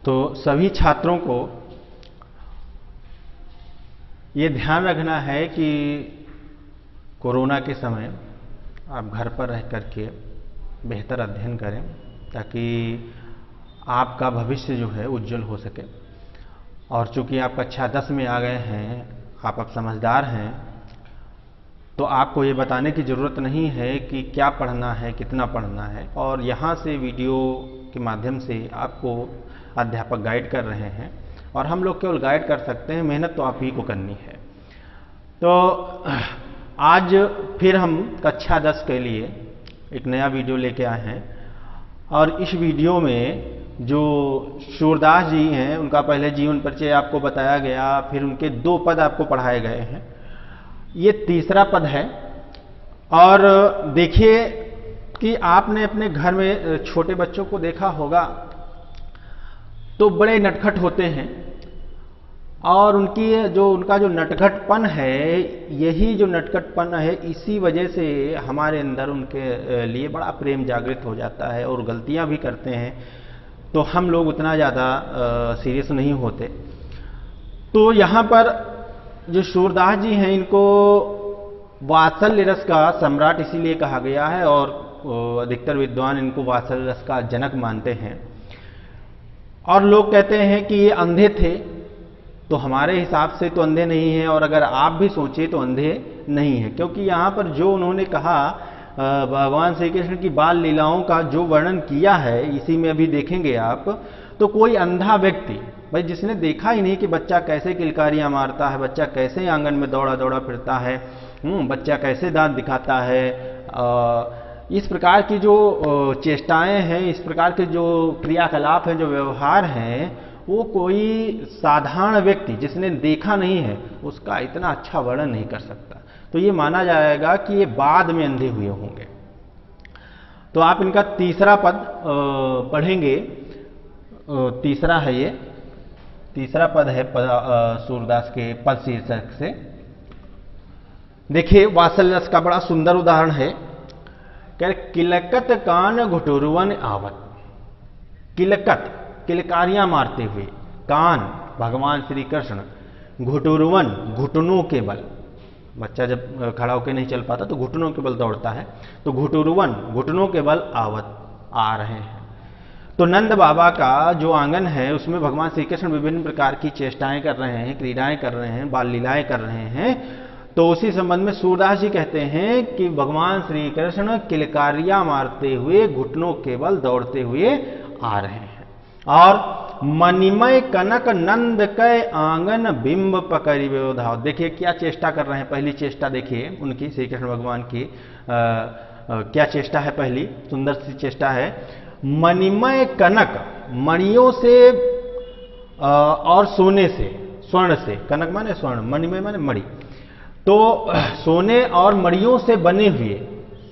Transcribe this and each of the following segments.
तो सभी छात्रों को ये ध्यान रखना है कि कोरोना के समय आप घर पर रह करके बेहतर अध्ययन करें ताकि आपका भविष्य जो है उज्जवल हो सके। और चूंकि आप कक्षा 10 में आ गए हैं, आप अब समझदार हैं, तो आपको ये बताने की ज़रूरत नहीं है कि क्या पढ़ना है, कितना पढ़ना है। और यहाँ से वीडियो के माध्यम से आपको अध्यापक गाइड कर रहे हैं और हम लोग केवल गाइड कर सकते हैं, मेहनत तो आप ही को करनी है। तो आज फिर हम कक्षा 10 के लिए एक नया वीडियो लेके आए हैं और इस वीडियो में जो सूरदास जी हैं उनका पहले जीवन परिचय आपको बताया गया, फिर उनके 2 पद आपको पढ़ाए गए हैं। ये तीसरा पद है। और देखिए कि आपने अपने घर में छोटे बच्चों को देखा होगा तो बड़े नटखट होते हैं और उनका जो नटखटपन है, यही जो नटखटपन है इसी वजह से हमारे अंदर उनके लिए बड़ा प्रेम जागृत हो जाता है और गलतियां भी करते हैं तो हम लोग उतना ज़्यादा सीरियस नहीं होते। तो यहाँ पर जो सूरदास जी हैं इनको वात्सल्य रस का सम्राट इसीलिए कहा गया है और अधिकतर विद्वान इनको वात्सल्य रस का जनक मानते हैं। और लोग कहते हैं कि ये अंधे थे, तो हमारे हिसाब से तो अंधे नहीं हैं और अगर आप भी सोचे तो अंधे नहीं हैं, क्योंकि यहाँ पर जो उन्होंने कहा भगवान श्री कृष्ण की बाल लीलाओं का जो वर्णन किया है, इसी में अभी देखेंगे आप, तो कोई अंधा व्यक्ति भाई जिसने देखा ही नहीं कि बच्चा कैसे किलकारियां मारता है, बच्चा कैसे आंगन में दौड़ा दौड़ा फिरता है, बच्चा कैसे दांत दिखाता है, इस प्रकार की जो चेष्टाएं हैं, इस प्रकार के जो क्रियाकलाप हैं, जो व्यवहार हैं, वो कोई साधारण व्यक्ति जिसने देखा नहीं है उसका इतना अच्छा वर्णन नहीं कर सकता। तो ये माना जाएगा कि ये बाद में अंधे हुए होंगे। तो आप इनका तीसरा पद पढ़ेंगे। तीसरा है, ये तीसरा पद है सूरदास के पद शीर्षक से। देखिए वात्सल्य रस का बड़ा सुंदर उदाहरण है। कह किलकत कान घुटुरवन आवत। किलकत किलकारियां मारते हुए, कान भगवान श्री कृष्ण, घुटुरवन घुटनों के बल, बच्चा जब खड़ा होकर नहीं चल पाता तो घुटनों के बल दौड़ता है, तो घुटुरवन घुटनों के बल आवत आ रहे हैं। तो नंद बाबा का जो आंगन है उसमें भगवान श्री कृष्ण विभिन्न प्रकार की चेष्टाएं कर रहे हैं, क्रीडाएं कर रहे हैं, बाल लीलाएं कर रहे हैं। तो उसी संबंध में सूरदास जी कहते हैं कि भगवान श्री कृष्ण किलकारियां मारते हुए, घुटनों के बल दौड़ते हुए आ रहे हैं। और मणिमय कनक नंद कै आंगन बिंब पकड़ी व्यवधाव। देखिए क्या चेष्टा कर रहे हैं। पहली चेष्टा देखिए उनकी, श्री कृष्ण भगवान की क्या चेष्टा है। पहली सुंदर सी चेष्टा है, मणिमय कनक, मणियों से और सोने से, स्वर्ण से, कनक माने स्वर्ण, मणिमय माने मणि, तो सोने और मणियों से बने हुए,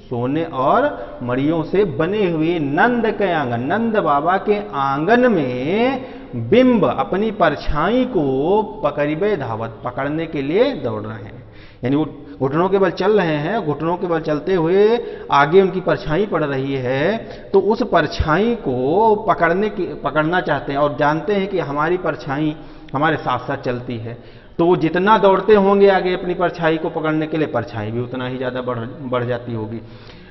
सोने और मणियों से बने हुए नंद के आंगन, नंद बाबा के आंगन में बिंब अपनी परछाई को पकड़िबे धावत, पकड़ने के लिए दौड़ रहे हैं। यानी वो घुटनों के बल चल रहे हैं, घुटनों के बल चलते हुए आगे उनकी परछाई पड़ रही है, तो उस परछाई को पकड़ना चाहते हैं और जानते हैं कि हमारी परछाई हमारे साथ साथ चलती है। तो वो जितना दौड़ते होंगे आगे अपनी परछाई को पकड़ने के लिए, परछाई भी उतना ही ज्यादा बढ़ जाती होगी।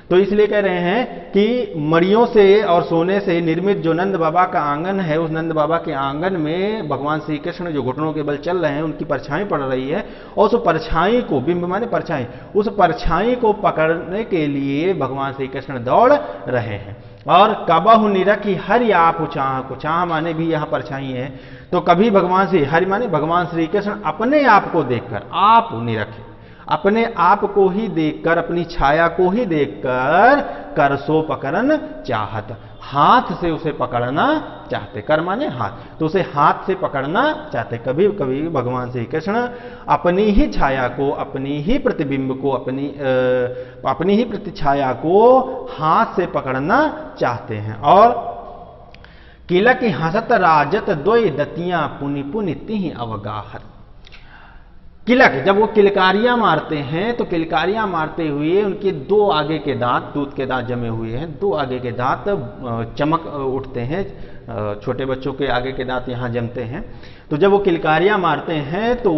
तो इसलिए कह रहे हैं कि मणियों से और सोने से निर्मित जो नंद बाबा का आंगन है, उस नंद बाबा के आंगन में भगवान श्री कृष्ण जो घुटनों के बल चल रहे हैं, उनकी परछाई पड़ रही है और उस परछाई को, बिंब माने परछाई, उस परछाई को पकड़ने के लिए भगवान श्री कृष्ण दौड़ रहे हैं। और कबहु निरखी हरि आप चाह को, चाह माने भी यहाँ परछाई है, तो कभी भगवान श्री हरि माने भगवान श्री कृष्ण अपने आप को देखकर, आप निरखे, अपने आप को ही देखकर, अपनी छाया को ही देखकर कर सो पकड़न चाहत, हाथ से उसे पकड़ना चाहते। कर माने हाथ, तो उसे हाथ से पकड़ना चाहते। कभी कभी भगवान श्री कृष्ण अपनी ही छाया को, अपनी ही प्रतिबिंब को, अपनी ही प्रतिछाया को हाथ से पकड़ना चाहते हैं। और किलक हसत राजत द्वय दतियां पुनि पुनि तिहि अवगाहत। किलक, जब वो किलकारियां मारते हैं तो किलकारियां मारते हुए उनके दो आगे के दांत, दूध के दांत जमे हुए हैं, दो आगे के दांत चमक उठते हैं। छोटे बच्चों के आगे के दांत यहाँ जमते हैं। तो जब वो किलकारियां मारते हैं तो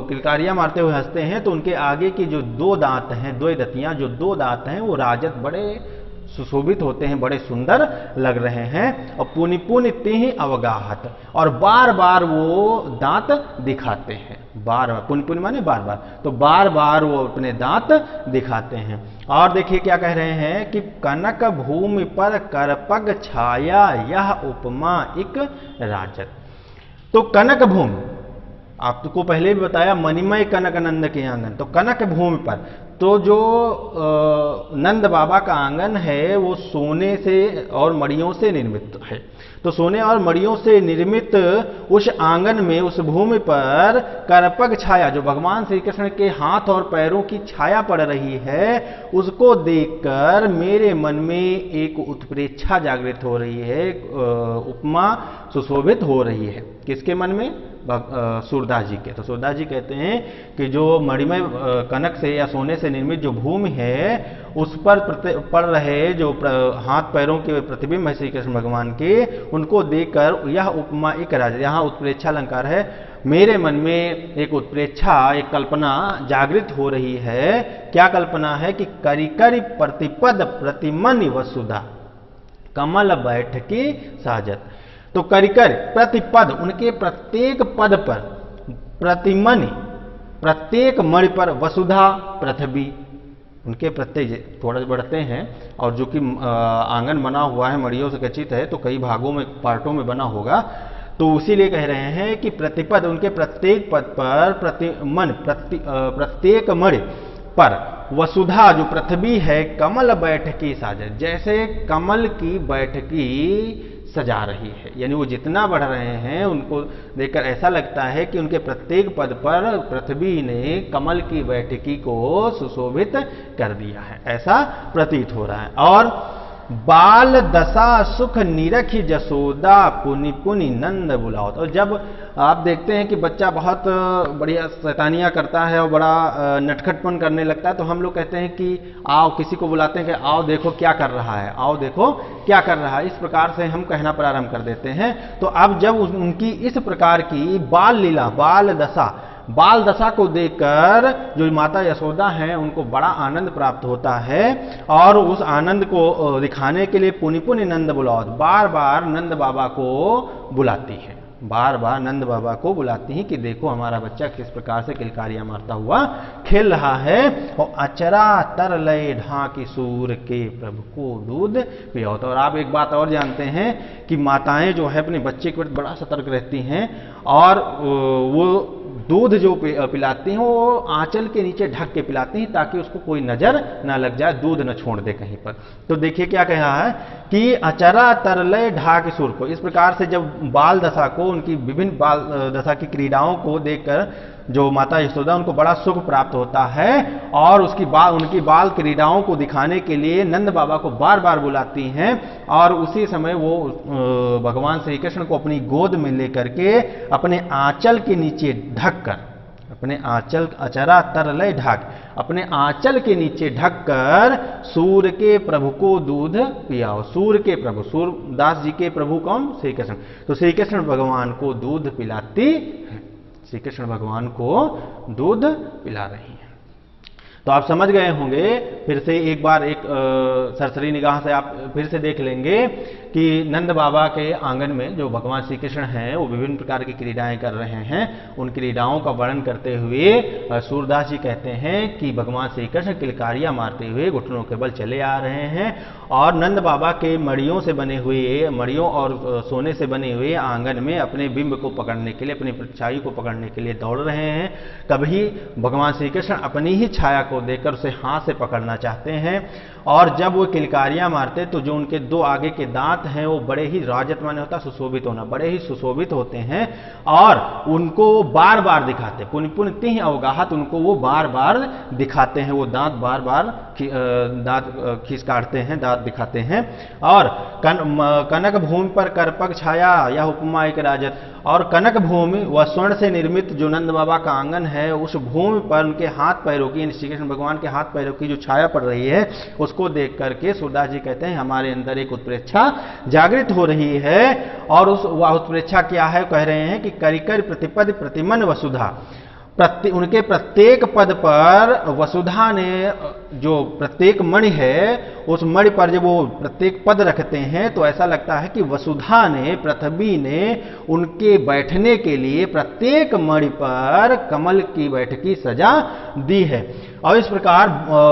किलकारियां मारते हुए हंसते हैं तो उनके आगे की जो दो दांत हैं, दो दतियां जो दो दांत हैं, वो राजत बड़े सुशोभित होते हैं, बड़े सुंदर लग रहे हैं। और पुनि पुनि तिहि अवगाहत, और बार बार वो दांत दिखाते हैं। बार बार, पुनि पुनि माने बार बार, तो बार बार वो अपने दांत दिखाते हैं। और देखिए क्या कह रहे हैं कि कनक भूमि पर करपग छाया यह उपमा इक राजत। तो कनक भूमि, आपको पहले भी बताया मणिमय कनक नंद के आंगन, तो कनक भूमि पर, तो जो नंद बाबा का आंगन है वो सोने से और मड़ियों से निर्मित है। तो सोने और मड़ियों से निर्मित उस आंगन में, उस भूमि पर करपग छाया, जो भगवान श्री कृष्ण के हाथ और पैरों की छाया पड़ रही है, उसको देखकर मेरे मन में एक उत्प्रेक्षा जागृत हो रही है, उपमा सुशोभित हो रही है। किसके मन में? सूरदास जी के। तो सूरदास जी कहते हैं कि जो मणिमय कनक से या सोने से निर्मित जो भूमि है, उस पर पड़ रहे जो हाथ पैरों के प्रतिबिंब है श्री कृष्ण भगवान के, उनको देखकर यह उपमा एक राजत, यहाँ उत्प्रेक्षा अलंकार है, मेरे मन में एक उत्प्रेक्षा, एक कल्पना जागृत हो रही है। क्या कल्पना है? कि करिकरि प्रतिपद प्रतिमन वसुधा कमल बैठकी साजत। तो करिकर प्रतिपद, उनके प्रत्येक पद पर, प्रतिमणि प्रत्येक मणि पर, वसुधा पृथ्वी, उनके प्रत्येक थोड़ा बढ़ते हैं। और जो कि आंगन बना हुआ है मड़ियों से खचित है, तो कई भागों में, पार्टों में बना होगा, तो इसीलिए कह रहे हैं कि प्रतिपद, उनके प्रत्येक पद पर, प्रत्येक मणि पर वसुधा जो पृथ्वी है, कमल बैठकी साजत, जैसे कमल की बैठकी सजा रही है। यानी वो जितना बढ़ रहे हैं उनको देखकर ऐसा लगता है कि उनके प्रत्येक पद पर पृथ्वी ने कमल की बैठकी को सुशोभित कर दिया है, ऐसा प्रतीत हो रहा है। और बाल दशा सुख निरखी जसोदा पुनि पुनि नंद बुलाओ। और जब आप देखते हैं कि बच्चा बहुत बढ़िया शैतानियां करता है और बड़ा नटखटपन करने लगता है, तो हम लोग कहते हैं कि आओ, किसी को बुलाते हैं कि आओ देखो क्या कर रहा है, आओ देखो क्या कर रहा है, इस प्रकार से हम कहना प्रारंभ कर देते हैं। तो अब जब उनकी इस प्रकार की बाल लीला, बाल दशा को देखकर जो माता यशोदा हैं उनको बड़ा आनंद प्राप्त होता है। और उस आनंद को दिखाने के लिए पुनि पुनि नंद बुलाओ, बार बार नंद बाबा को बुलाती है, बार बार नंद बाबा को बुलाती हैं कि देखो हमारा बच्चा किस प्रकार से किलकारियां मारता हुआ खेल रहा है। और अचरा तर लय ढाकी सूर के प्रभु को दूध पियाओ। और आप एक बात और जानते हैं कि माताएं जो है अपने बच्चे के प्रति बड़ा सतर्क रहती हैं, और वो दूध जो पिलाती हैं वो आंचल के नीचे ढक के पिलाती हैं, ताकि उसको कोई नजर ना लग जाए, दूध न छोड़ दे कहीं पर। तो देखिए क्या कहा है कि अचरा तरलय ढाक सुर को, इस प्रकार से जब बाल दशा को, उनकी विभिन्न बाल दशा की क्रीड़ाओं को देखकर जो माता यशोदा, उनको बड़ा सुख प्राप्त होता है। और उनकी बाल क्रीड़ाओं को दिखाने के लिए नंद बाबा को बार बार बुलाती हैं। और उसी समय वो भगवान श्री कृष्ण को अपनी गोद में लेकर के अपने आंचल के नीचे ढककर, अपने आंचल, अचरा तरलय ढाक, अपने आंचल के नीचे ढककर सूर के प्रभु को दूध पियाओ। सूर के प्रभु, सूरदास जी के प्रभु कौन? श्री कृष्ण। तो श्री कृष्ण भगवान को दूध पिलाती है, श्री कृष्ण भगवान को दूध पिला रही हैं। तो आप समझ गए होंगे। फिर से एक बार एक सरसरी निगाह से आप फिर से देख लेंगे कि नंद बाबा के आंगन में जो भगवान श्री कृष्ण हैं वो विभिन्न प्रकार की क्रीड़ाएं कर रहे हैं। उन क्रीड़ाओं का वर्णन करते हुए सूरदास जी कहते हैं कि भगवान श्री कृष्ण किलकारियां मारते हुए घुटनों के बल चले आ रहे हैं, और नंद बाबा के मड़ियों से बने हुए, मड़ियों और सोने से बने हुए आंगन में अपने बिंब को पकड़ने के लिए, अपनी परछाई को पकड़ने के लिए दौड़ रहे हैं। कभी भगवान श्री कृष्ण अपनी ही छाया को देखकर उसे हाथ से पकड़ना चाहते हैं, और जब वो किलकारियां मारते तो जो उनके दो आगे के दांत हैं वो बड़े ही राजत माने होता सुशोभित होना, बड़े ही सुशोभित होते हैं, और उनको बार बार दिखाते, पुनि पुनि तिहि अवगाहत, उनको वो बार बार दिखाते हैं, वो दांत बार बार दांत खींच काटते हैं, दांत दिखाते हैं। और कनक भूमि पर करपग छाया यह उपमा एक राजत, और कनक भूमि व स्वर्ण से निर्मित जो नंद बाबा का आंगन है, उस भूमि पर उनके हाथ पैरों की, श्री कृष्ण भगवान के हाथ पैरों की जो छाया पड़ रही है, उसको देख करके सूरदास जी कहते हैं हमारे अंदर एक उत्प्रेक्षा जागृत हो रही है। और उस उत्प्रेक्षा क्या है, कह रहे हैं कि करिकर प्रतिपद प्रतिमन वसुधा, उनके प्रत्येक पद पर वसुधा ने, जो प्रत्येक मणि है उस मणि पर जब वो प्रत्येक पद रखते हैं तो ऐसा लगता है कि वसुधा ने, पृथ्वी ने उनके बैठने के लिए प्रत्येक मणि पर कमल की बैठकी सजा दी है। और इस प्रकार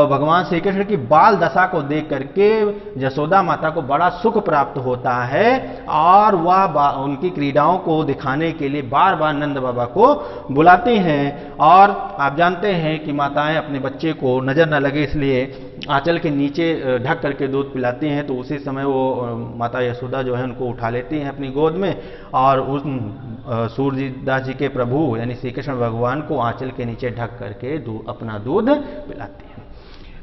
भगवान श्री कृष्ण की बाल दशा को देख करके यशोदा माता को बड़ा सुख प्राप्त होता है और वह उनकी क्रीड़ाओं को दिखाने के लिए बार बार नंद बाबा को बुलाती हैं। और आप जानते हैं कि माताएं अपने बच्चे को नजर न लगे इसलिए आंचल के नीचे ढक करके दूध पिलाती हैं, तो उसी समय वो माता यशोदा जो है उनको उठा लेती हैं अपनी गोद में और उस सूरदास जी के प्रभु यानी श्री कृष्ण भगवान को आंचल के नीचे ढक करके अपना दूध पिलाती हैं।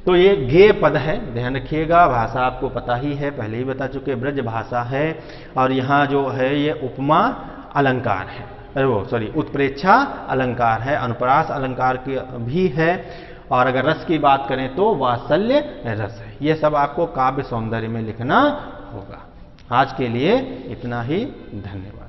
तो ये गेय पद है, ध्यान रखिएगा। भाषा आपको पता ही है, पहले ही बता चुके, ब्रज भाषा है। और यहाँ जो है ये उपमा अलंकार है, उत्प्रेक्षा अलंकार है, अनुप्रास अलंकार की भी है। और अगर रस की बात करें तो वात्सल्य रस है। ये सब आपको काव्य सौंदर्य में लिखना होगा। आज के लिए इतना ही, धन्यवाद।